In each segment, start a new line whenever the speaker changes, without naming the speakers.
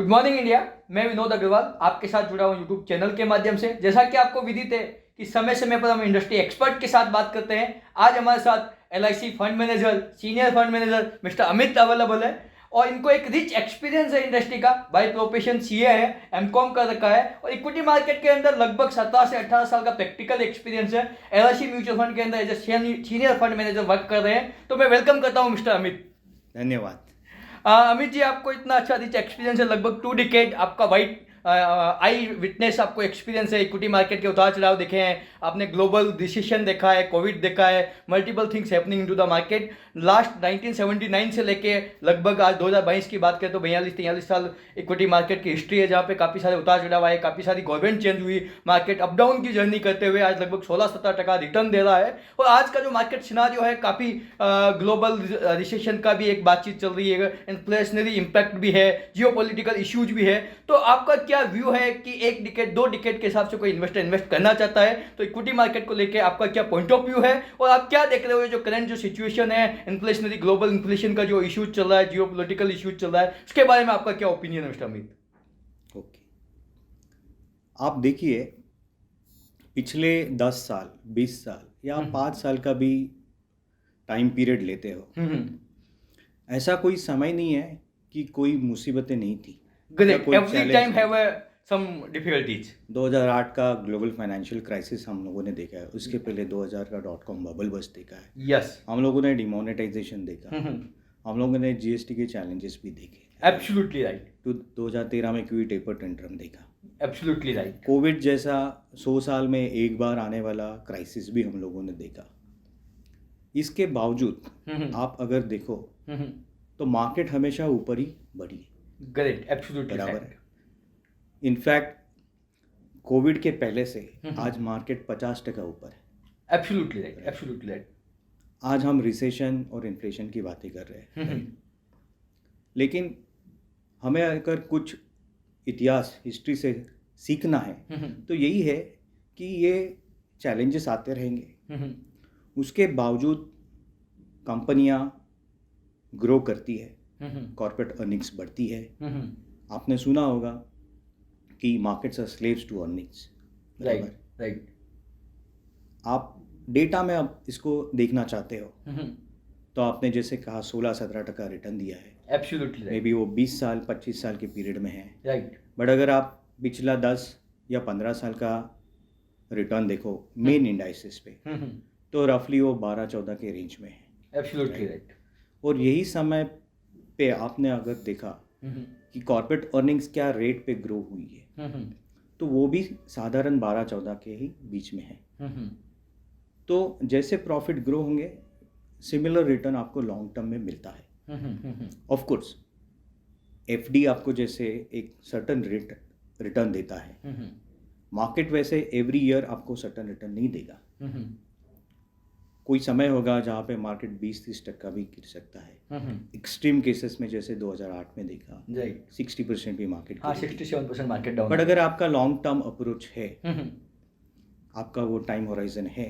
Good morning India. मैं विनोद अग्रवाल आपके साथ जुड़ा हूँ यूट्यूब चैनल के माध्यम से। जैसा कि आपको विदित है कि समय समय पर हम इंडस्ट्री एक्सपर्ट के साथ बात करते हैं। आज हमारे साथ LIC fund manager, senior fund manager mister Amit available है और इनको एक रिच एक्सपीरियंस है इंडस्ट्री का। बाय प्रोफेशन CA है, MCOM कर रखा है और इक्विटी मार्केट के अंदर लगभग 17 से 18 साल का प्रैक्टिकल एक्सपीरियंस है। LIC म्यूचुअल फंड के अंदर as a senior fund manager work कर रहे हैं। तो मैं वेलकम करता हूँ मिस्टर अमित।
धन्यवाद।
अमित जी, आपको इतना अच्छा रिच एक्सपीरियंस है, लगभग 2 डिकेड आपका वाइट आई विटनेस आपको एक्सपीरियंस है। इक्विटी मार्केट के उतार चढ़ाव देखे हैं आपने, ग्लोबल रिसेशन देखा है, कोविड देखा है, multiple things happening into the market. Last 1979 से लेके लगभग आज 2022 की बात करें तो 42-43 साल इक्विटी मार्केट की हिस्ट्री है, जहाँ पे काफ़ी सारे उतार चढ़ाव आए, काफ़ी सारी गवर्नमेंट चेंज हुई, मार्केट अप डाउन की जर्नी करते हुए आज लगभग 16-17% रिटर्न दे रहा है। और आज का जो मार्केट सिनारियो है, काफ़ी ग्लोबल रिसेशन का भी एक बातचीत चल रही है, इन्फ्लेशनरी इम्पैक्ट भी है, जियोपॉलिटिकल इश्यूज भी है। तो आपका क्या व्यू है कि 1 डिकेड 2 डिकेड के हिसाब से कोई इन्वेस्टर इन्वेस्ट करना चाहता है तो इक्विटी मार्केट को लेके आपका क्या पॉइंट ऑफ व्यू है, और आप क्या देख रहे हो जो करंट जो सिचुएशन है, इन्फ्लेशनरी ग्लोबल इन्फ्लेशन का जो इशू चल रहा है, जियोपॉलिटिकल इशूज चल रहा है, उसके बारे में आपका क्या ओपिनियन है मिस्टर अमित?
ओके, आप देखिए पिछले 10 साल 20 साल या 5 साल का भी टाइम पीरियड लेते हो, ऐसा कोई समय नहीं है कि कोई मुसीबतें नहीं थी।
Every time have some difficulties.
2008 का ग्लोबल फाइनेंशियल क्राइसिस हम लोगों ने देखा है, उसके पहले 2000 का .com बबल बस्ट देखा है।
यस,
हम लोगों ने डिमोनेटाइजेशन देखा, हम लोगों ने GST के चैलेंजेस भी देखे।
Absolutely right.
2013 में क्यू टेपर टेंट्रम देखा।
Absolutely right.
कोविड जैसा 100 साल में एक बार आने वाला क्राइसिस भी हम लोगों ने देखा। इसके बावजूद आप अगर देखो तो मार्केट हमेशा ऊपर ही बढ़ी।
ग्रेट, एब्सोल्युटली
बराबर है। इनफैक्ट कोविड के पहले से आज मार्केट 50% ऊपर है।
Absolutely right, absolutely right.
आज हम रिसेशन और इन्फ्लेशन की बातें कर रहे हैं, लेकिन हमें अगर कुछ इतिहास हिस्ट्री से सीखना है तो यही है कि ये चैलेंजेस आते रहेंगे, उसके बावजूद कंपनियां ग्रो करती है, कॉर्पोरेट अर्निंग्स बढ़ती है। आपने सुना होगा कि markets are slaves to earnings.
Right right.
आप डेटा में अब इसको देखना चाहते हो तो आपने जैसे कहा 16-17% रिटर्न दिया है।
एब्सोल्युटली
मे बी वो 20 साल 25 साल के पीरियड में है।
राइट।
बट अगर आप पिछला 10 या 15 साल का रिटर्न देखो मेन इंडाइसिस पे तो रफली वो 12-14 के रेंज में है।
Absolutely right.
और यही समय पे आपने अगर देखा कि कॉर्पोरेट अर्निंग्स क्या रेट पे ग्रो हुई है तो वो भी साधारण 12-14 के ही बीच में है। तो जैसे प्रॉफिट ग्रो होंगे सिमिलर रिटर्न आपको लॉन्ग टर्म में मिलता है। ऑफ कोर्स FD आपको जैसे एक सर्टन रेट रिटर्न देता है, मार्केट वैसे एवरी ईयर आपको सर्टन रिटर्न नहीं देगा। कोई समय होगा जहाँ पे मार्केट 20-30% भी गिर सकता है। एक्सट्रीम केसेस में जैसे 2008 में देखा 60% भी मार्केट,
67% मार्केट डाउन।
बट अगर आपका लॉन्ग टर्म अप्रोच है, आपका वो टाइम होराइजन है,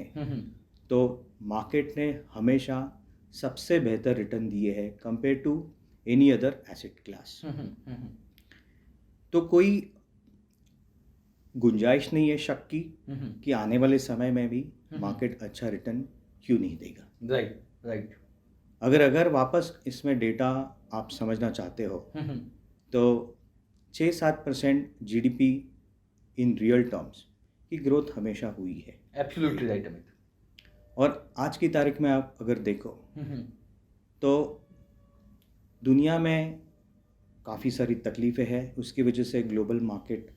तो मार्केट ने हमेशा सबसे बेहतर रिटर्न दिए हैं compare to any other asset class. तो कोई गुंजाइश नहीं है शक की कि आने वाले समय में भी मार्केट अच्छा रिटर्न क्यों नहीं देगा।
Right right.
अगर वापस इसमें डेटा आप समझना चाहते हो तो 6-7% GDP इन रियल टर्म्स की ग्रोथ हमेशा हुई है।
Absolutely right Amit.
और आज की तारीख में आप अगर देखो तो दुनिया में काफ़ी सारी तकलीफ़ें हैं, उसकी वजह से ग्लोबल मार्केट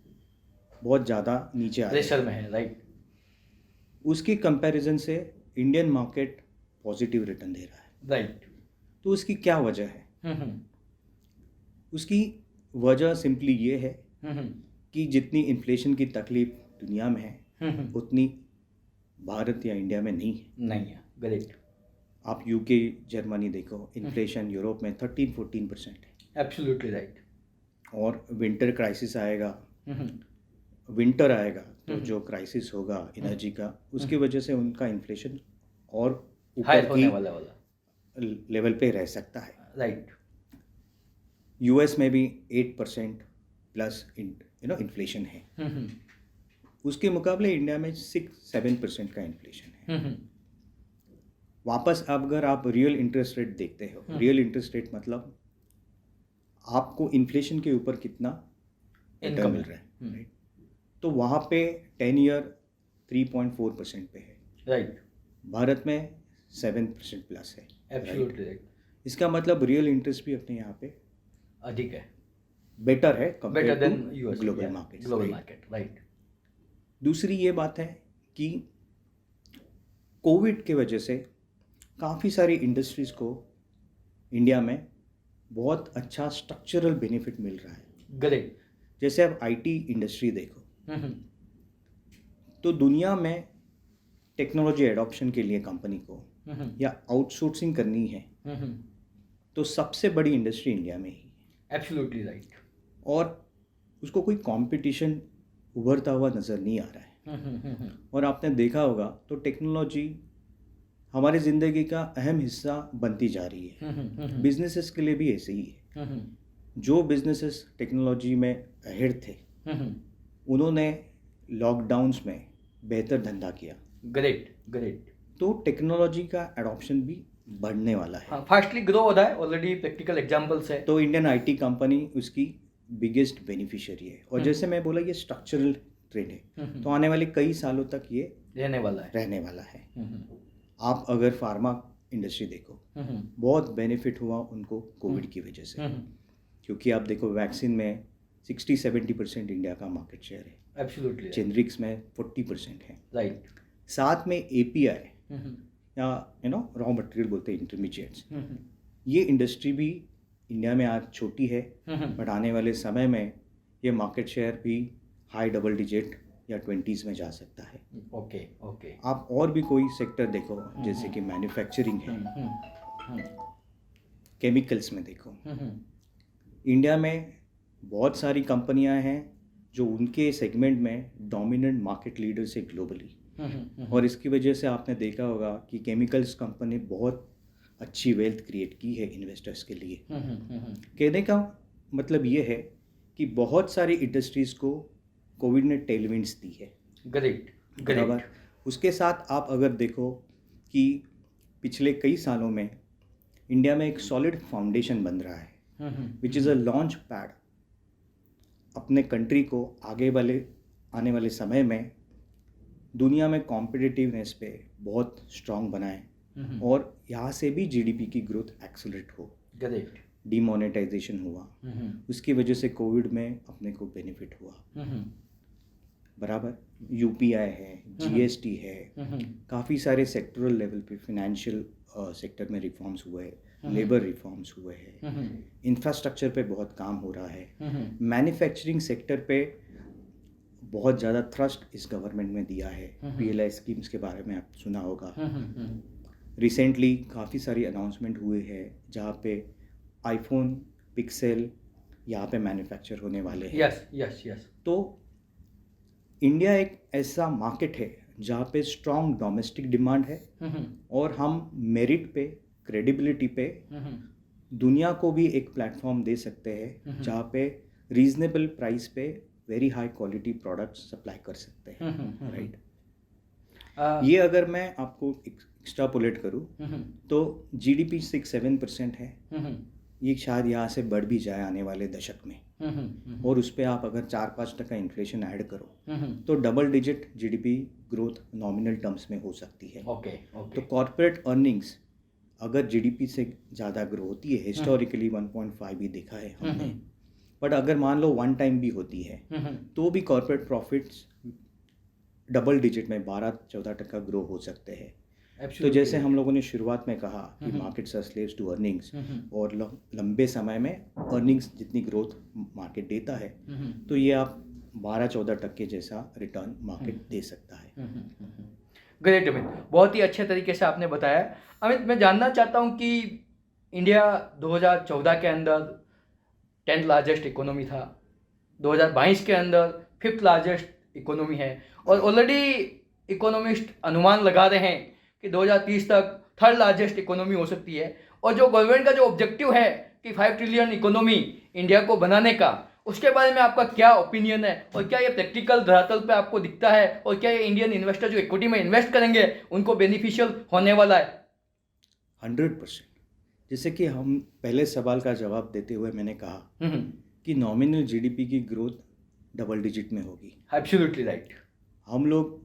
बहुत ज़्यादा नीचे आ
प्रेशर में है। राइट।
उसकी कंपैरिजन से इंडियन मार्केट पॉजिटिव रिटर्न दे रहा है।
राइट।
तो उसकी क्या वजह है? उसकी वजह सिंपली ये है कि जितनी इन्फ्लेशन की तकलीफ दुनिया में है उतनी भारत या इंडिया में नहीं है।
ग्रेट।
आप UK जर्मनी देखो, इन्फ्लेशन यूरोप में 13-14% है।
Absolutely right.
और विंटर क्राइसिस आएगा, विंटर आएगा तो जो क्राइसिस होगा एनर्जी का, उसकी वजह से उनका इन्फ्लेशन और ऊपर की लेवल पे रह सकता है।
राइट।
US में भी 8%, प्लस इन्फ्लेशन है। उसके मुकाबले इंडिया में 6-7% का इन्फ्लेशन है। वापस अगर आप रियल इंटरेस्ट रेट देखते हो, रियल इंटरेस्ट रेट मतलब आपको इन्फ्लेशन के ऊपर कितना इनकम मिल रहा है, राइट? तो वहाँ पे 10 ईयर 3.4% पे है,
राइट।
भारत में 7% प्लस है।
Absolutely right.
इसका मतलब रियल इंटरेस्ट भी अपने यहाँ पे
अधिक है,
बेटर है
better
compare
than
to
US
global market.
Global market, right.
दूसरी ये बात है कि कोविड के वजह से काफ़ी सारी इंडस्ट्रीज़ को इंडिया में बहुत अच्छा स्ट्रक्चरल बेनिफिट मिल रहा है।
ग्रेट।
जैसे आप आईटी इंडस्ट्री देखो, तो दुनिया में टेक्नोलॉजी एडॉप्शन के लिए कंपनी को या आउटसोर्सिंग करनी है तो सबसे बड़ी इंडस्ट्री इंडिया में ही।
Absolutely right.
और उसको कोई कंपटीशन उभरता हुआ नज़र नहीं आ रहा है। और आपने देखा होगा तो टेक्नोलॉजी हमारी ज़िंदगी का अहम हिस्सा बनती जा रही है। बिजनेसेस के लिए भी ऐसे ही है। जो बिजनेसेस टेक्नोलॉजी में अहेड थे उन्होंने लॉकडाउन्स में बेहतर धंधा किया।
Great great.
तो टेक्नोलॉजी का एडॉप्शन भी बढ़ने वाला है।
फास्टली ग्रो हो रहा है, ऑलरेडी प्रैक्टिकल एग्जांपल्स है।
तो इंडियन आईटी कंपनी उसकी बिगेस्ट बेनिफिशियरी है। और जैसे मैं बोला ये स्ट्रक्चरल ट्रेंड है, तो आने वाले कई सालों तक ये
रहने वाला है।
आप अगर फार्मा इंडस्ट्री देखो, बहुत बेनिफिट हुआ उनको कोविड की वजह से, क्योंकि आप देखो वैक्सीन में 60-70% इंडिया का मार्केट शेयर है।
एब्सोल्युटली।
जेनरिक्स में 40% है,
राइट।
साथ में एपीआई या रॉ मटेरियल बोलते हैं, इंटरमीडिएट्स, ये इंडस्ट्री भी इंडिया में आज छोटी है, बट आने वाले समय में ये मार्केट शेयर भी हाई डबल डिजिट या 20s में जा सकता है।
Okay okay.
आप और भी कोई सेक्टर देखो, जैसे कि मैन्युफैक्चरिंग है, केमिकल्स में देखो, इंडिया में बहुत सारी कंपनियां हैं जो उनके सेगमेंट में डोमिनेंट मार्केट लीडर्स है ग्लोबली। और इसकी वजह से आपने देखा होगा कि केमिकल्स कंपनी बहुत अच्छी वेल्थ क्रिएट की है इन्वेस्टर्स के लिए। कहने का मतलब ये है कि बहुत सारी इंडस्ट्रीज़ को कोविड ने टेलविंड्स दी है।
ग्रेट
बराबर। उसके साथ आप अगर देखो कि पिछले कई सालों में इंडिया में एक सॉलिड फाउंडेशन बन रहा है, which is a launch pad अपने कंट्री को आने वाले समय में दुनिया में कॉम्पिटिटिवनेस पे बहुत स्ट्रांग बनाए और यहाँ से भी जीडीपी की ग्रोथ एक्सेलरेट हो।
ग्रेट।
डिमोनेटाइजेशन हुआ, उसकी वजह से कोविड में अपने को बेनिफिट हुआ। बराबर। यूपीआई है, जीएसटी है, काफ़ी सारे सेक्टरल लेवल पे फिनेंशियल सेक्टर में रिफॉर्म्स हुए हैं, लेबर रिफॉर्म्स हुए हैं, इंफ्रास्ट्रक्चर पे बहुत काम हो रहा है, मैन्युफैक्चरिंग सेक्टर पे बहुत ज़्यादा थ्रस्ट इस गवर्नमेंट में दिया है। पीएलआई स्कीम्स के बारे में आप सुना होगा। रिसेंटली काफ़ी सारी अनाउंसमेंट हुए हैं जहाँ पे आईफोन पिक्सेल यहाँ पे मैन्युफैक्चर होने वाले हैं।
Yes yes yes.
तो इंडिया एक ऐसा मार्केट है जहाँ पे स्ट्रॉन्ग डोमेस्टिक डिमांड है और हम मेरिट पे, क्रेडिबिलिटी पे दुनिया को भी एक प्लेटफॉर्म दे सकते हैं जहाँ पे रीजनेबल प्राइस पे very high quality products supply कर सकते हैं। राइट। ये अगर मैं आपको एक्स्ट्रापोलेट करूँ तो जीडीपी 6-7% है, ये शायद यहाँ से बढ़ भी जाए आने वाले दशक में। और उस पर आप अगर 4-5% इन्फ्लेशन ऐड करो तो double digit GDP growth nominal terms में हो सकती है।
ओके।
तो कॉर्पोरेट अर्निंग्स अगर जीडीपी से ज़्यादा ग्रो होती है, हिस्टोरिकली 1.5 भी देखा है हमने, बट अगर मान लो 1 टाइम भी होती है तो भी कॉर्पोरेट प्रॉफिट्स डबल डिजिट में 12-14% ग्रो हो सकते हैं। तो जैसे हम लोगों ने शुरुआत में कहा कि markets are slaves to earnings, और लंबे समय में अर्निंग्स जितनी ग्रोथ मार्केट देता है तो ये आप 12-14% जैसा रिटर्न मार्केट दे सकता है।
ग्रेट अमित, बहुत ही अच्छे तरीके से आपने बताया। अमित, मैं जानना चाहता हूँ कि इंडिया 2014 के अंदर 10th लार्जेस्ट इकोनॉमी था, 2022 के अंदर 5th लार्जेस्ट इकोनॉमी है, और ऑलरेडी इकोनॉमिस्ट अनुमान लगा रहे हैं कि 2030 तक 3rd लार्जेस्ट इकोनॉमी हो सकती है। और जो गवर्नमेंट का जो ऑब्जेक्टिव है कि 5 ट्रिलियन इकोनॉमी इंडिया को बनाने का, उसके बारे में आपका क्या ओपिनियन है और क्या ये प्रैक्टिकल धरातल पे आपको दिखता है और क्या ये इंडियन इन्वेस्टर जो इक्विटी में इन्वेस्ट करेंगे उनको बेनिफिशियल होने वाला है?
100%। जैसे कि हम पहले सवाल का जवाब देते हुए मैंने कहा कि नॉमिनल जीडीपी की ग्रोथ डबल डिजिट में होगी।
Absolutely right.
हम लोग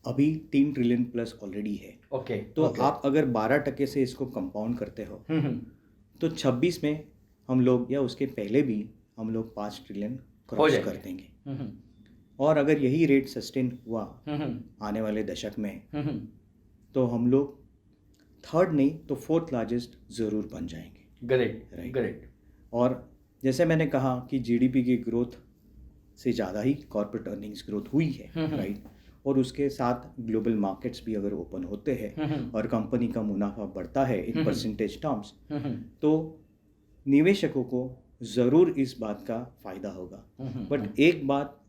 अभी 3 ट्रिलियन प्लस ऑलरेडी है।
ओके।
तो आप अगर 12% से इसको कंपाउंड करते हो तो 26 में हम लोग या उसके पहले भी हम लोग 5 ट्रिलियन क्रॉस कर देंगे। और अगर यही रेट सस्टेन हुआ आने वाले दशक में तो हम लोग थर्ड नहीं तो फोर्थ लार्जेस्ट ज़रूर बन जाएंगे।
Great great.
और जैसे मैंने कहा कि जीडीपी की ग्रोथ से ज़्यादा ही कॉर्पोरेट अर्निंग्स ग्रोथ हुई है, राइट। और उसके साथ ग्लोबल मार्केट्स भी अगर ओपन होते हैं और कंपनी का मुनाफा बढ़ता है इन परसेंटेज टर्म्स तो निवेशकों को ज़रूर इस बात का फ़ायदा होगा। बट एक बात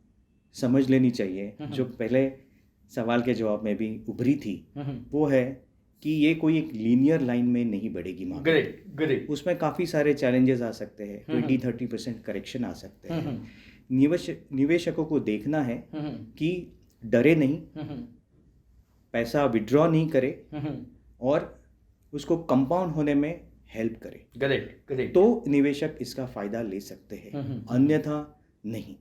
समझ लेनी चाहिए जो पहले सवाल के जवाब में भी उभरी थी, वो है कि ये कोई एक लीनियर लाइन में नहीं बढ़ेगी मार्केट।
ग्रेट।
उसमें काफ़ी सारे चैलेंजेस आ सकते हैं, 20-30% करेक्शन आ सकते हैं। निवेशकों को देखना है कि डरे नहीं, पैसा विड्रॉ नहीं करे और उसको कंपाउंड होने में हेल्प करे।
ग्रेट।
तो निवेशक इसका फ़ायदा ले सकते हैं, अन्यथा नहीं।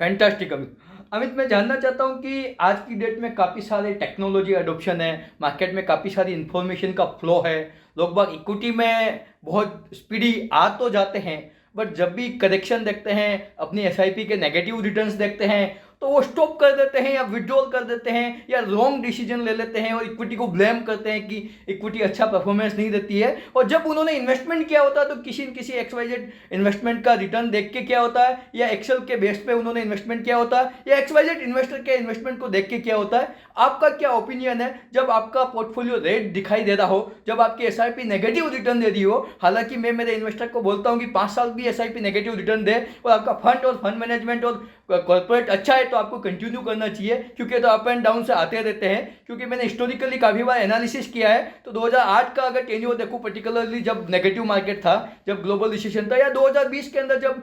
फैंटास्टिक अमित, मैं जानना चाहता हूँ कि आज की डेट में काफ़ी सारे टेक्नोलॉजी अडोप्शन है, मार्केट में काफ़ी सारी इन्फॉर्मेशन का फ्लो है, लोग बाग इक्विटी में बहुत स्पीडी आ तो जाते हैं बट जब भी करेक्शन देखते हैं, अपनी एसआईपी के नेगेटिव रिटर्न्स देखते हैं तो वो स्टॉप कर देते हैं या विड्रॉल कर देते हैं या रॉन्ग डिसीजन ले लेते हैं और इक्विटी को ब्लेम करते हैं कि इक्विटी अच्छा परफॉर्मेंस नहीं देती है। और जब उन्होंने इन्वेस्टमेंट किया होता है तो किसी न किसी XYZ इन्वेस्टमेंट का रिटर्न देख के किया होता है या एक्सेल के बेस पे उन्होंने इन्वेस्टमेंट किया होता है या XYZ इन्वेस्टर के इन्वेस्टमेंट को देख के किया होता है। आपका क्या ओपिनियन है जब आपका पोर्टफोलियो रेट दिखाई दे रहा हो, जब आपकी एसआईपी नेगेटिव रिटर्न दे रही हो? हालांकि मैं मेरे इन्वेस्टर को बोलता हूँ कि 5 साल भी एसआईपी नेगेटिव रिटर्न दे और आपका फंड और फंड मैनेजमेंट और कॉर्पोरेट अच्छा है तो आपको कंटिन्यू करना चाहिए, क्योंकि तो अप एंड डाउन से आते रहते हैं। क्योंकि मैंने हिस्टोरिकली काफ़ी बार एनालिसिस किया है तो 2008 का अगर टेन्योर देखूं, पर्टिकुलरली जब नेगेटिव मार्केट था, जब ग्लोबल रिसेशन था, या 2020 के अंदर जब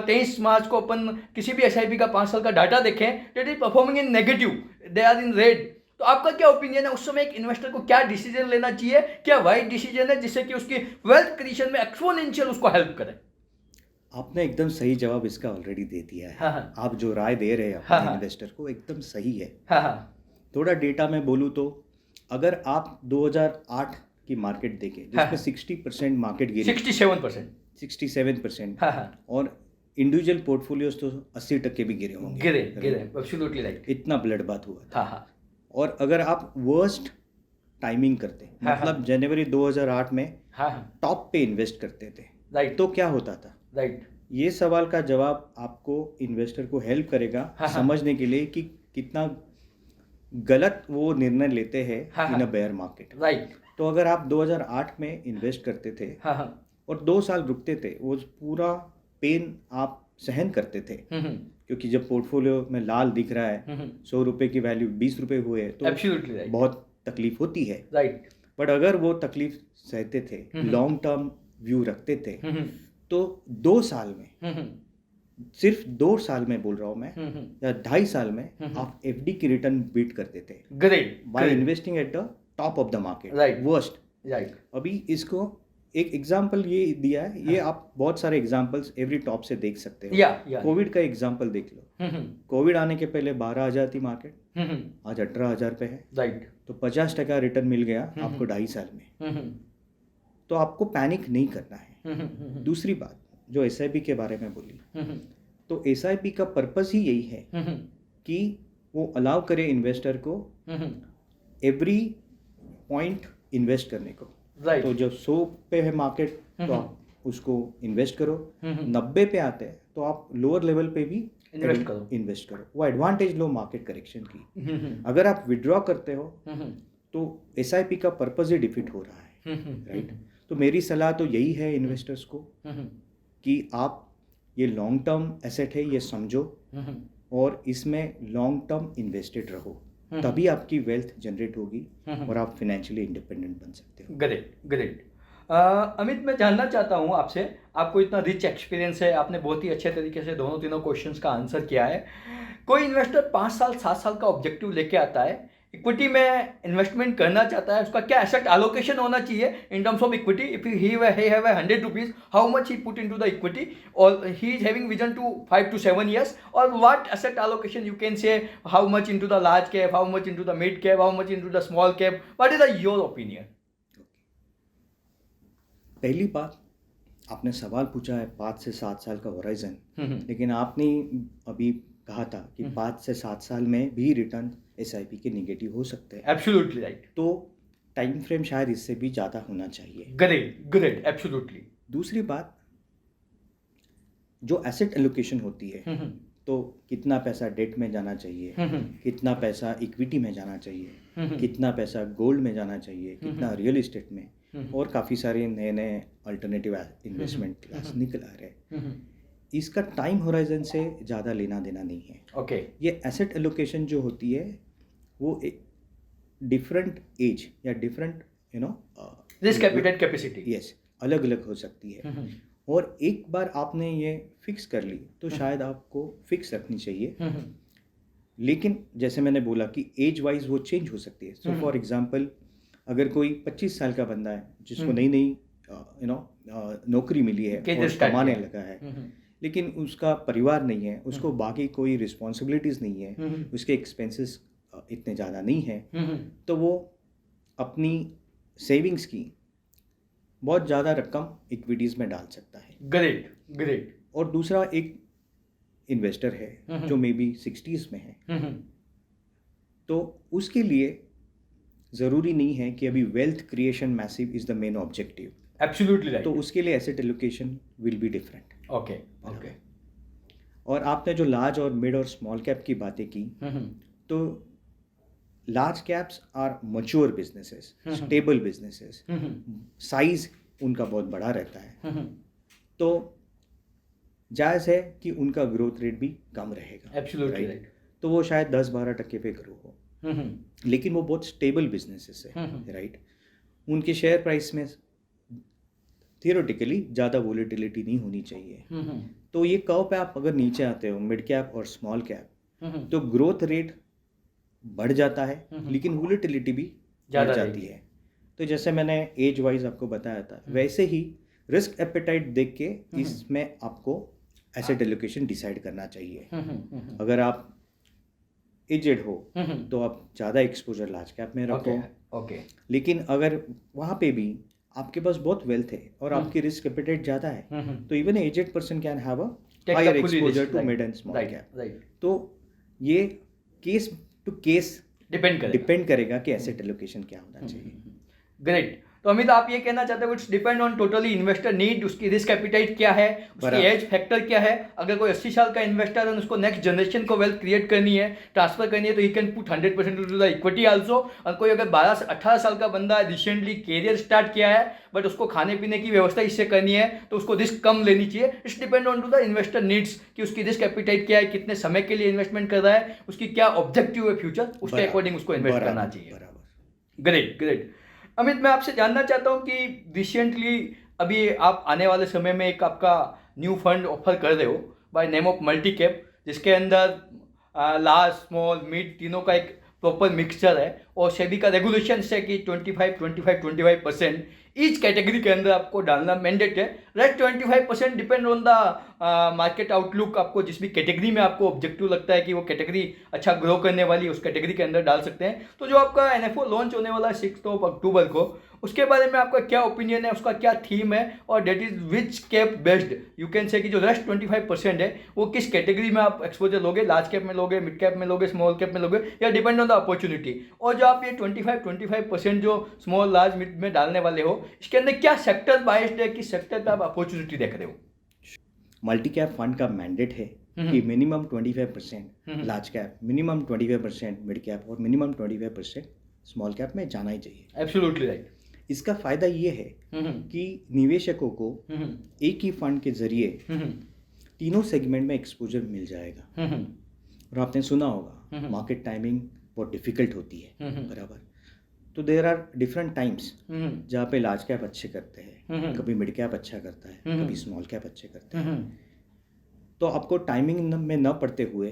23 मार्च को अपन किसी भी एसआईपी का 5 साल का डाटा देखें, debt is performing in negative, they are in red. तो आपका क्या ओपिनियन है, उस समय एक इन्वेस्टर को क्या डिसीजन लेना चाहिए, क्या वाइट डिसीजन है जिससे कि उसकी वेल्थ क्रिएशन में एक्सपोनेंशियल उसको हेल्प करे?
आपने एकदम सही जवाब इसका ऑलरेडी दे दिया है। आप जो राय दे रहे हैं अपने इन्वेस्टर को एकदम सही है। थोड़ा डेटा में बोलूँ तो अगर आप 2008 की मार्केट देखें जिसमें 60% मार्केट गिरी, 67% और इंडिविजुअल पोर्टफोलियोज तो 80% भी गिरे होंगे।
गिरे एब्सोल्युटली राइट।
इतना ब्लडबाथ हुआ था। और अगर आप वर्स्ट टाइमिंग करते, मतलब जनवरी 2008 में टॉप पे इन्वेस्ट करते थे, राइट, तो क्या होता था?
राइट।
ये सवाल का जवाब आपको इन्वेस्टर को हेल्प करेगा समझने के लिए कि कितना गलत वो निर्णय लेते हैं इन अ बेयर मार्केट,
राइट।
तो अगर आप 2008 में इन्वेस्ट करते थे और 2 साल रुकते थे, वो पूरा पेन आप सहन करते थे, क्योंकि जब पोर्टफोलियो में लाल दिख रहा है, 100 रुपए की वैल्यू 20 रुपए हुए तो बहुत तकलीफ होती है, राइट। बट अगर वो तकलीफ सहते थे, लॉन्ग टर्म व्यू रखते थे, तो 2 साल में, सिर्फ 2 साल में बोल रहा हूँ मैं, या 2.5 साल में आप एफडी की रिटर्न बीट करते थे। Great. By investing at the top of the market, right, worst, right. अभी इसको एक एग्जांपल ये दिया है, ये आप बहुत सारे एग्जांपल्स एवरी टॉप से देख सकते हो। कोविड का एग्जांपल देख लो। कोविड आने के पहले 12,000 थी मार्केट, आज 18,000 पे है, राइट। तो 50% रिटर्न मिल गया आपको 2.5 साल में, तो आपको पैनिक नहीं करना है। दूसरी बात जो एसआईपी के बारे में बोली, तो एसआईपी का पर्पस ही यही है कि वो अलाउ करे इन्वेस्टर को एवरी पॉइंट इन्वेस्ट करने को, राइट। तो जब 100 पे है मार्केट तो आप उसको इन्वेस्ट करो, 90 पे आते हैं तो आप लोअर लेवल पे भी इन्वेस्ट करो। वो एडवांटेज लो मार्केट करेक्शन की। अगर आप विड्रॉ करते हो तो एसआईपी का पर्पस ही डिफीट हो रहा है, राइट। तो मेरी सलाह तो यही है इन्वेस्टर्स को कि आप ये लॉन्ग टर्म एसेट है ये समझो और इसमें लॉन्ग टर्म इन्वेस्टेड रहो, तभी आपकी वेल्थ जनरेट होगी और आप फाइनेंशियली इंडिपेंडेंट बन सकते हो।
ग्रेट। अमित, मैं जानना चाहता हूँ आपसे, आपको इतना रिच एक्सपीरियंस है, आपने बहुत ही अच्छे तरीके से दोनों तीनों क्वेश्चंस का आंसर किया है। कोई इन्वेस्टर 5 साल 7 साल का ऑब्जेक्टिव लेके आता है, इक्विटी में इन्वेस्टमेंट करना चाहता है, उसका क्या एसेट एलोकेशन होना चाहिए in terms of equity? If he have 100 rupees, how much he put into the equity, और he is having vision to 5 to 7 years, और what asset allocation you can say, how much into the large cap, how much into the mid cap, how much into the small cap, what is the your opinion?
पहली बात, आपने सवाल पूछा है 5 से 7 साल का होराइजन, लेकिन आपने अभी कहा था कि 5 से 7 साल में भी रिटर्न एसआईपी के नेगेटिव हो सकते हैं।
Absolutely right.
तो टाइम फ्रेम शायद इससे भी ज़्यादा होना चाहिए।
Great great, absolutely.
दूसरी बात, जो एसेट एलोकेशन होती है, तो कितना पैसा डेट में जाना चाहिए, कितना पैसा इक्विटी में जाना चाहिए, कितना पैसा गोल्ड में जाना चाहिए, कितना रियल एस्टेट में, और काफ़ी सारे नए नए अल्टरनेटिव इन्वेस्टमेंट क्लास निकल आ रहे हैं। इसका टाइम होराइजन से ज़्यादा लेना देना नहीं है।
ओके।
ये एसेट एलोकेशन जो होती है वो एक डिफरेंट एज या different
risk appetite capacity,
yes, अलग अलग हो सकती है। और एक बार आपने ये फिक्स कर ली तो शायद आपको फिक्स रखनी चाहिए। लेकिन जैसे मैंने बोला कि एज वाइज वो चेंज हो सकती है। सो फॉर एग्जांपल, अगर कोई 25 साल का बंदा है जिसको नई नई नौकरी मिली है और कमाने लगा है, लेकिन उसका परिवार नहीं है, उसको बाकी कोई रिस्पॉन्सिबिलिटीज़ नहीं है, उसके एक्सपेंसेस इतने ज़्यादा नहीं हैं, तो वो अपनी सेविंग्स की बहुत ज़्यादा रकम इक्विटीज़ में डाल सकता है।
Great great.
और दूसरा एक इन्वेस्टर है जो मे बी 60s में है, तो उसके लिए ज़रूरी नहीं है कि अभी wealth creation massive is the main objective.
Absolutely right.
तो उसके लिए asset allocation will be different.
Okay okay.
और आपने जो लार्ज और मिड और स्मॉल कैप की बातें की, तो large caps are mature businesses, stable businesses, size उनका बहुत बड़ा रहता है, तो जायज़ है कि उनका ग्रोथ रेट भी कम रहेगा।
Absolutely right.
तो वो शायद 10-12% पे ग्रो हो, लेकिन वो बहुत स्टेबल बिजनेसेस है, राइट। उनके शेयर प्राइस में थियोरेटिकली ज़्यादा वोलेटिलिटी नहीं होनी चाहिए। तो ये कर्व पे आप अगर नीचे आते हो, मिड कैप और स्मॉल कैप, तो ग्रोथ रेट बढ़ जाता है, लेकिन वोलेटिलिटी भी बढ़ जाती है। तो जैसे मैंने एज वाइज आपको बताया था, वैसे ही रिस्क एपेटाइट देख के इसमें आपको एसेट एलोकेशन डिसाइड करना चाहिए। अगर आप एजेड हो तो आप ज़्यादा एक्सपोजर लार्ज कैप में रखो।
ओके।
लेकिन अगर वहाँ पे भी आपके पास बहुत वेल्थ है और आपकी रिस्क एपेटाइट ज़्यादा है, तो even aged person can have a higher exposure to mid and small cap. तो ये केस टू केस डिपेंड करेगा कि एसेट एलोकेशन क्या होना चाहिए।
ग्रेट। तो अमित, आप ये कहना चाहते हो it's depend on totally investor need, उसकी रिस्क एपिटाइट क्या है, उसकी एज फैक्टर क्या है। अगर कोई 80 साल का इन्वेस्टर है, उसको नेक्स्ट जनरेशन को वेल्थ क्रिएट करनी है, ट्रांसफर करनी है, तो he can put 100% to the equity also. और कोई अगर 12 से 18 साल का बंदा रिसेंटली कैरियर स्टार्ट किया है, बट उसको खाने पीने की व्यवस्था इससे करनी है, तो उसको रिस्क कम लेनी चाहिए। It's depend on to the investor needs कि उसकी रिस्क एपिटाइट क्या है, कितने समय के लिए इन्वेस्टमेंट कर रहा है, उसकी क्या ऑब्जेक्टिव है फ्यूचर, उसके अकॉर्डिंग उसको इन्वेस्ट करना चाहिए। Great great. अमित, मैं आपसे जानना चाहता हूँ कि रिसेंटली अभी आप आने वाले समय में एक आपका न्यू फंड ऑफर कर रहे हो by name of multi cap, जिसके अंदर लार्ज स्मॉल मिड तीनों का एक प्रॉपर मिक्सचर है, और सेबी का रेगुलेशन है कि 25% ईच कैटेगरी के अंदर आपको डालना मैंडेट है। Rest 25% depend on the market outlook. आपको जिस भी कैटेगरी में आपको ऑब्जेक्टिव लगता है कि वो कैटेगरी अच्छा ग्रो करने वाली है, उस कैटेगरी के अंदर डाल सकते हैं। तो जो आपका एनएफओ लॉन्च होने वाला है 6 अक्टूबर को, उसके बारे में आपका क्या ओपिनियन है, उसका क्या थीम है, और debt is which cap based you can say कि जो रेस्ट 25% है वो किस कैटेगरी में आप एक्सपोजर लोगे, लार्ज कैप में लोगे, मिड कैप में लोगे, स्मॉल कैप में लोगे, या डिपेंड ऑन द अपॉर्चुनिटी। और जो आप ये 25% जो स्मॉल लार्ज मिड में डालने वाले हो, इसके अंदर क्या सेक्टर बायस्ड है, किस सेक्टर पे आप अपॉर्चुनिटी देख रहे हो?
मल्टी कैप फंड का मैंडेट है कि minimum 25% large cap, minimum 25% mid cap और मिनिमम 25% स्मॉल कैप में जाना ही चाहिए।
Absolutely right.
इसका फायदा ये है कि निवेशकों को एक ही फंड के जरिए तीनों सेगमेंट में एक्सपोजर मिल जाएगा। और आपने सुना होगा मार्केट टाइमिंग बहुत डिफिकल्ट होती है, बराबर। तो देर आर डिफरेंट टाइम्स जहाँ पे लार्ज कैप अच्छे करते हैं,
हम्म।
कभी मिड कैप अच्छा करता है,
हम्म।
कभी स्मॉल कैप अच्छे करते हैं। तो आपको टाइमिंग में न पड़ते हुए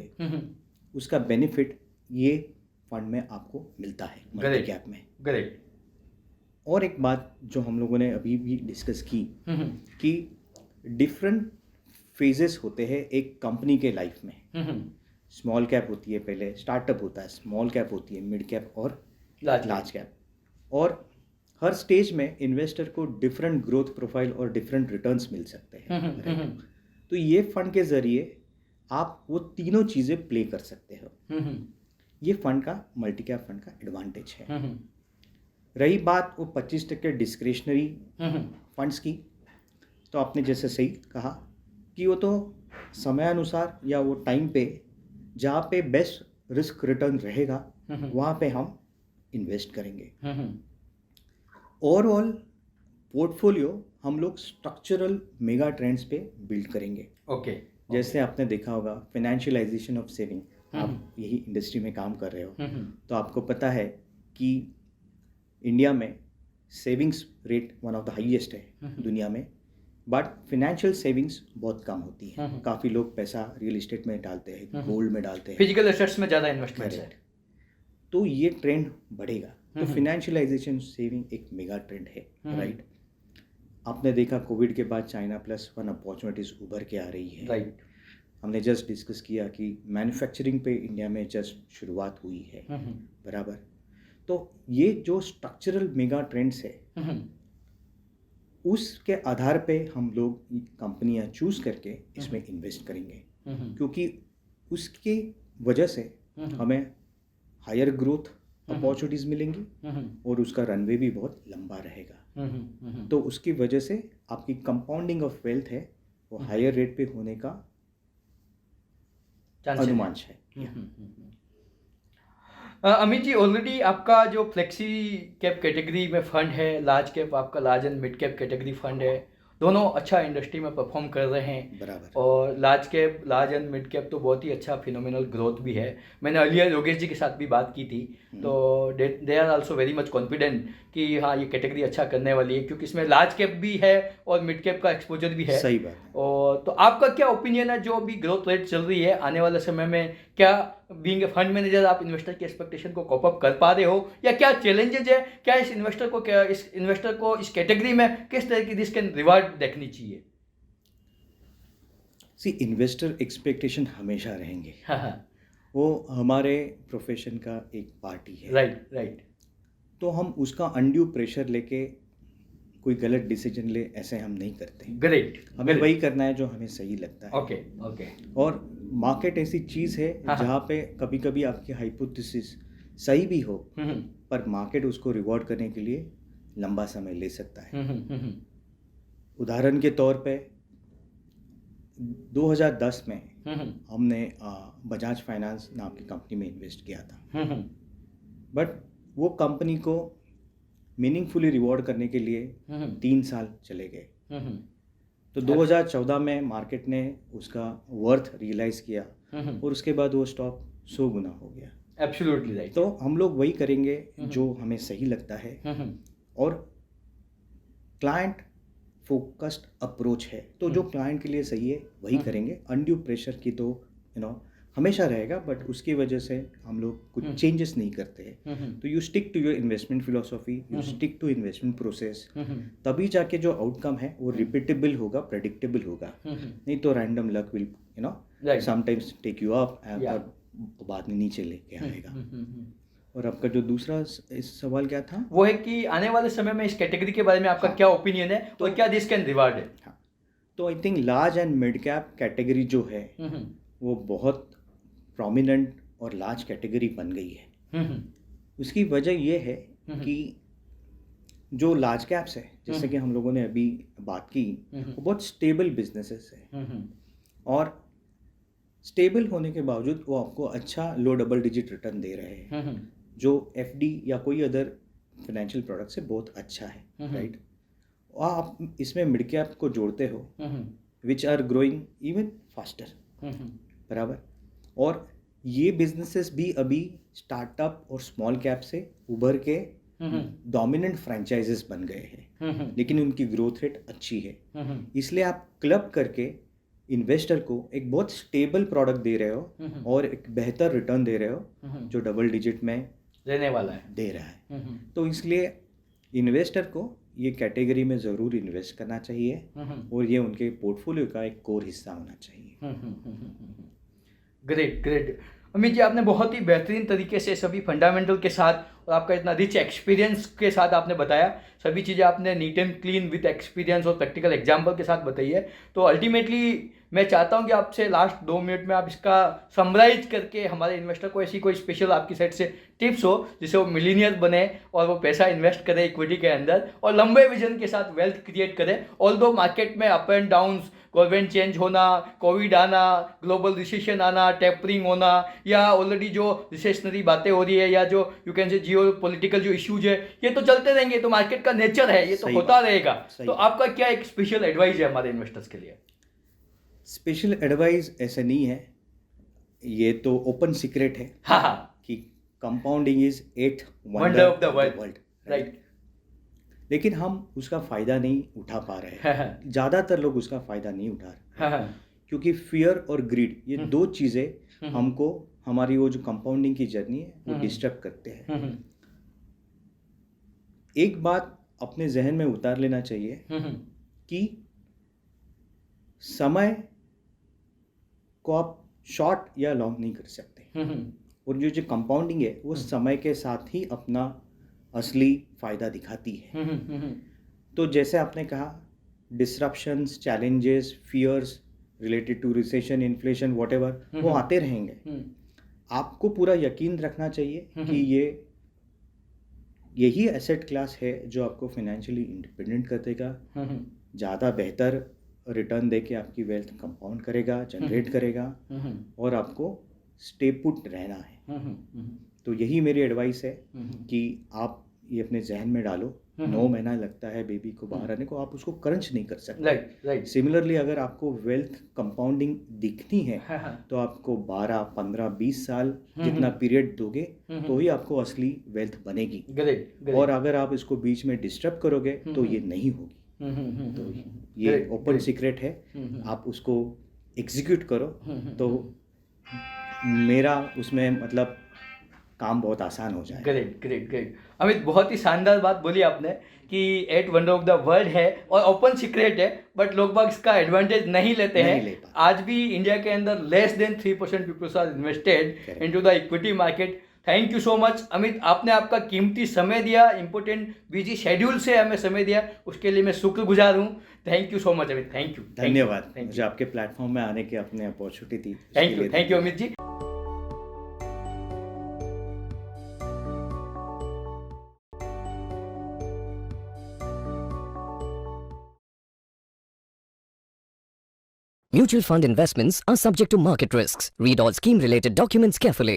उसका बेनिफिट ये फंड में आपको मिलता है मल्टी कैप में।
ग्रेट।
और एक बात जो हम लोगों ने अभी भी डिस्कस की कि डिफरेंट फेजेस होते हैं एक कंपनी के लाइफ में। स्मॉल कैप होती है, पहले स्टार्टअप होता है, स्मॉल कैप होती है, मिड कैप और लार्ज कैप। और हर स्टेज में इन्वेस्टर को डिफरेंट ग्रोथ प्रोफाइल और डिफरेंट रिटर्न्स मिल सकते हैं, right? तो ये फंड के जरिए आप वो तीनों चीज़ें प्ले कर सकते हो। ये फंड का मल्टी कैप फंड का एडवांटेज है। रही बात वो 25% डिस्क्रिशनरी फंड्स की, तो आपने जैसे सही कहा कि वो तो समयानुसार या वो टाइम पे जहाँ पे बेस्ट रिस्क रिटर्न रहेगा वहाँ पे हम इन्वेस्ट करेंगे। ओवरऑल पोर्टफोलियो हम लोग स्ट्रक्चरल मेगा ट्रेंड्स पे बिल्ड करेंगे।
ओके।
जैसे आपने देखा होगा फाइनेंशियलाइजेशन ऑफ सेविंग, आप यही इंडस्ट्री में काम कर रहे हो, तो आपको पता है कि इंडिया में savings rate one of the highest है दुनिया में, बट फाइनेंशियल सेविंग्स बहुत कम होती है। काफ़ी लोग पैसा रियल एस्टेट में डालते हैं, गोल्ड में डालते हैं,
फिजिकल एसेट्स में ज़्यादा इन्वेस्टमेंट है।
तो ये ट्रेंड बढ़ेगा। तो फाइनेंशियलाइजेशन सेविंग एक मेगा ट्रेंड है, राइट। आपने देखा कोविड के बाद चाइना प्लस वन अपॉर्चुनिटीज उभर के आ रही है,
राइट।
हमने जस्ट डिस्कस किया कि मैन्युफैक्चरिंग पे इंडिया में जस्ट शुरुआत हुई है, बराबर। तो ये जो स्ट्रक्चरल मेगा ट्रेंड्स है उसके आधार पे हम लोग कंपनियां चूज करके इसमें इन्वेस्ट करेंगे, क्योंकि उसकी वजह से हमें हायर ग्रोथ अपॉर्चुनिटीज मिलेंगी और उसका रनवे भी बहुत लंबा रहेगा। तो उसकी वजह से आपकी कंपाउंडिंग ऑफ वेल्थ है वो हायर रेट पे होने का अनुमान है।
अमित जी, ऑलरेडी आपका जो फ्लेक्सी कैप कैटेगरी में फंड है, लार्ज कैप आपका large and mid cap category fund है, दोनों अच्छा इंडस्ट्री में परफॉर्म कर रहे हैं।
बराबर।
और लार्ज एंड मिड कैप तो बहुत ही अच्छा फिनोमिनल ग्रोथ भी है। मैंने अर्लियर योगेश जी के साथ भी बात की थी, तो they are also very much confident कि हाँ ये कैटेगरी अच्छा करने वाली है, क्योंकि इसमें लार्ज कैप भी है और मिड कैप का एक्सपोजर भी है।
सही बात।
और तो आपका क्या ओपिनियन है, जो अभी ग्रोथ रेट चल रही है आने वाले समय में, क्या बीइंग ए फंड मैनेजर आप इन्वेस्टर की एक्सपेक्टेशन को कॉप अप कर पा रहे हो, या क्या चैलेंजेज है, क्या इस इन्वेस्टर को इस कैटेगरी में किस तरह की रिस्क एंड रिवार्ड देखनी चाहिए?
सी, इन्वेस्टर एक्सपेक्टेशन हमेशा रहेंगे।
हाँ,
वो हमारे प्रोफेशन का एक पार्ट ही है,
राइट।
तो हम उसका अनड्यू प्रेशर लेके कोई गलत डिसीजन ले, ऐसे हम नहीं करते।
ग्रेट।
हमें वही करना है जो हमें सही लगता है।
ओके।
और मार्केट ऐसी चीज़ है जहाँ पे कभी कभी आपकी हाइपोथेसिस सही भी हो, पर मार्केट उसको रिवॉर्ड करने के लिए लंबा समय ले सकता है। उदाहरण के तौर पे 2010 में हमने बजाज फाइनेंस नाम की कंपनी में इन्वेस्ट किया था, बट वो कंपनी को मीनिंगफुली रिवॉर्ड करने के लिए 3 साल चले गए। तो 2014 में मार्केट ने उसका वर्थ रियलाइज किया और उसके बाद वो स्टॉक 100 गुना हो गया।
Absolutely right.
तो हम लोग वही करेंगे जो हमें सही लगता है, और क्लाइंट फोकस्ड अप्रोच है, तो जो क्लाइंट के लिए सही है वही करेंगे। अनड्यू प्रेशर की तो हमेशा रहेगा, बट उसकी वजह से हम लोग कुछ चेंजेस नहीं करते हैं। तो you stick to your investment philosophy, you stick to investment process, तभी जाके जो आउटकम है वो रिपीटेबल होगा, प्रेडिक्टेबल होगा। नहीं तो random luck will sometimes take you up और बाद में नीचे लेके आएगा। और आपका जो दूसरा इस सवाल क्या था,
वो है कि आने वाले समय में इस कैटेगरी के बारे में आपका क्या ओपिनियन है, तो क्या रिस्क एंड रिवार्ड है?
हाँ, तो I think large and mid cap category जो है वो बहुत प्रोमिनेंट और लार्ज कैटेगरी बन गई है। उसकी वजह ये है कि जो लार्ज कैप्स है, जैसे कि हम लोगों ने अभी बात की, वो बहुत स्टेबल बिजनेसेस है, और स्टेबल होने के बावजूद वो आपको अच्छा लो डबल डिजिट रिटर्न दे रहे हैं, जो एफडी या कोई अदर फाइनेंशियल प्रोडक्ट से बहुत अच्छा है, राइट। आप इसमें मिड कैप को जोड़ते हो which are growing even faster, बराबर। और ये बिजनेसेस भी अभी स्टार्टअप और स्मॉल कैप से उभर के डोमिनेंट फ्रेंचाइजेस बन गए हैं, लेकिन उनकी ग्रोथ रेट अच्छी है। इसलिए आप क्लब करके इन्वेस्टर को एक बहुत स्टेबल प्रोडक्ट दे रहे हो और एक बेहतर रिटर्न दे रहे हो जो डबल डिजिट में
रहने वाला है,
दे रहा है। तो इसलिए इन्वेस्टर को ये कैटेगरी में ज़रूर इन्वेस्ट करना चाहिए और ये उनके पोर्टफोलियो का एक कोर हिस्सा होना चाहिए।
ग्रेट ग्रेट अमित जी, आपने बहुत ही बेहतरीन तरीके से सभी फंडामेंटल के साथ और आपका इतना रिच एक्सपीरियंस के साथ आपने बताया, सभी चीज़ें आपने neat and clean with experience और प्रैक्टिकल एग्जाम्पल के साथ बताई है। तो अल्टीमेटली मैं चाहता हूं कि आपसे लास्ट 2 मिनट में आप इसका समराइज करके हमारे इन्वेस्टर को ऐसी कोई स्पेशल आपकी साइड से टिप्स हो जिससे वो मिलीनियर बने और वो पैसा इन्वेस्ट करे इक्विटी के अंदर और लंबे विजन के साथ वेल्थ क्रिएट करे। ऑल्दो मार्केट में up and downs, government change होना, कोविड आना, ग्लोबल रिसेशन आना, टेपरिंग होना या ऑलरेडी जो रिसेशनरी बातें हो रही है या जो यू कैन से जियो पॉलिटिकल जो इश्यूज है, ये तो चलते रहेंगे, तो मार्केट का नेचर है, ये तो होता रहेगा। तो आपका क्या एक स्पेशल एडवाइस है हमारे इन्वेस्टर्स के लिए?
स्पेशल एडवाइस ऐसे नहीं है, ये तो ओपन सीक्रेट है।
हाँ
कि compounding is 8
wonder of the world, right.
लेकिन हम उसका फ़ायदा नहीं उठा पा रहे हैं। ज़्यादातर लोग उसका फ़ायदा नहीं उठा रहे क्योंकि फियर और ग्रीड, ये 2 चीज़ें हमको हमारी वो जो कंपाउंडिंग की जर्नी है वो डिस्टर्ब करते हैं। एक बात अपने जहन में उतार लेना चाहिए कि समय को आप शॉर्ट या लॉन्ग नहीं कर सकते और जो कंपाउंडिंग है वो समय के साथ ही अपना असली फ़ायदा दिखाती है। तो जैसे आपने कहा, disruptions, challenges, fears related to recession, inflation, whatever, वो आते रहेंगे। आपको पूरा यकीन रखना चाहिए कि यही एसेट क्लास है जो आपको फाइनेंशियली इंडिपेंडेंट कर देगा, ज़्यादा बेहतर रिटर्न देके आपकी वेल्थ कंपाउंड करेगा, जनरेट करेगा और आपको स्टे पुट रहना है। तो यही मेरी एडवाइस है कि आप ये अपने जहन में डालो। 9 महीना लगता है बेबी को बाहर आने को, आप उसको क्रंच नहीं कर सकते।
राइट।
सिमिलरली अगर आपको वेल्थ कंपाउंडिंग दिखनी है तो आपको 12, 15, 20 साल जितना पीरियड दोगे तो ही आपको असली वेल्थ बनेगी। और अगर आप इसको बीच में डिस्टर्ब करोगे तो ये नहीं होगी। तो ये ओपन सीक्रेट है, आप उसको एग्जीक्यूट करो तो मेरा उसमें मतलब काम बहुत आसान हो जाए।
ग्रेट ग्रेट ग्रेट अमित, बहुत ही शानदार बात बोली आपने कि 8 वंडर ऑफ द वर्ल्ड है और ओपन सीक्रेट है, बट लोग बाग इसका एडवांटेज नहीं लेते हैं। आज भी इंडिया के अंदर less than 3% peoples are invested into the equity market. Thank you so much Amit, आपने आपका कीमती समय दिया, इंपॉर्टेंट बिजी शेड्यूल से हमें समय दिया, उसके लिए मैं शुक्रगुजार हूँ। Thank you so much Amit, thank you.
धन्यवाद मुझे आपके प्लेटफॉर्म में आने की अपने अपॉर्चुनिटी दी।
Thank you Amit ji.
Mutual fund investments are subject to market risks. Read all scheme-related documents carefully.